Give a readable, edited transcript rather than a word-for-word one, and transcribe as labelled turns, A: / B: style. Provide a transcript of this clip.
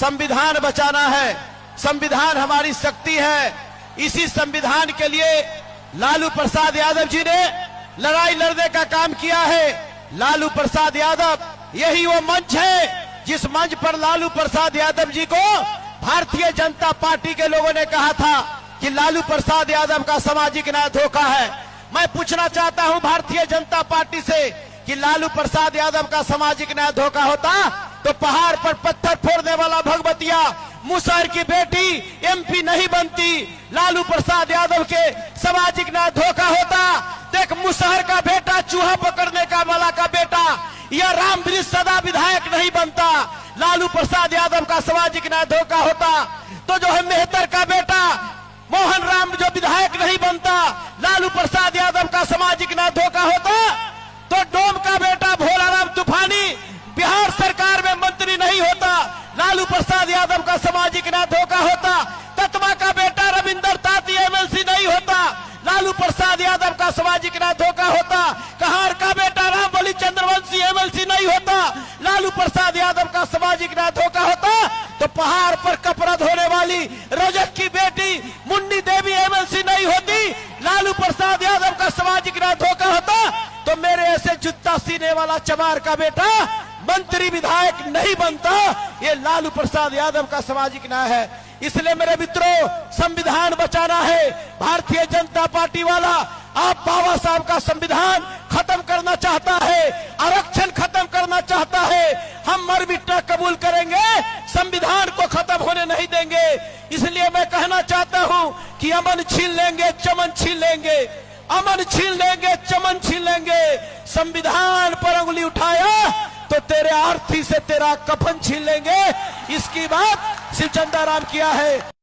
A: संविधान बचाना है। संविधान हमारी शक्ति है। इसी संविधान के लिए लालू प्रसाद यादव जी ने लड़ाई लड़ने का काम किया है। लालू प्रसाद यादव यही वो मंच है जिस मंच पर लालू प्रसाद यादव जी को भारतीय जनता पार्टी के लोगों ने कहा था कि लालू प्रसाद यादव का सामाजिक न्याय धोखा है। मैं पूछना चाहता हूं भारतीय जनता पार्टी से कि लालू प्रसाद यादव का सामाजिक न्याय धोखा होता तो पहाड़ पर पत्थर फोड़ने वाला भगवतिया मुसहर की बेटी एमपी नहीं बनती। लालू प्रसाद यादव के सामाजिक न्याय धोखा होता। देख, मुसहर का बेटा चूहा पकड़ने का वाला का बेटा या राम वृक्ष सदा विधायक नहीं बनता। लालू प्रसाद यादव का सामाजिक न्याय धोखा होता तो जो है मेहतर का बेटा मोहन राम जो विधायक नहीं बनता। लालू प्रसाद यादव का सामाजिक न्याय धोखा होता तो डोम का बेटा भोलाराम तूफानी बिहार सरकार में मंत्री नहीं होता। लालू प्रसाद यादव का सामाजिक न्याय धोखा होता। तत्वा का बेटा रविंदर ताती एमएलसी नहीं होता। लालू प्रसाद यादव का सामाजिक न्याय धोखा होता। कहार का बेटा रामबली चंद्रवंशी एमएलसी नहीं होता। लालू प्रसाद यादव का सामाजिक न्याय धोखा होता तो पहाड़ पर कपड़ा धोने वाली रजक की बेटी मुन्नी देवी एमएलसी नहीं होती। लालू प्रसाद यादव का सामाजिक न्याय धोखा होता तो मेरे ऐसे जूता सीने वाला चमार का बेटा मंत्री विधायक नहीं बनता। ये लालू प्रसाद यादव का सामाजिक न्याय है। इसलिए मेरे मित्रों, संविधान बचाना है। भारतीय जनता पार्टी वाला आप बाबा साहब का संविधान खत्म करना चाहता है, आरक्षण खत्म करना चाहता है। हम मर मिटना कबूल करेंगे, संविधान को खत्म होने नहीं देंगे। इसलिए मैं कहना चाहता हूं कि अमन छीन लेंगे, चमन छीन लेंगे, अमन छीन लेंगे, चमन छीन लेंगे। संविधान पर उंगली उठाया तो तेरे आर्थी से तेरा कफन छीन लेंगे। इसकी बात शिवचंदा राम किया है।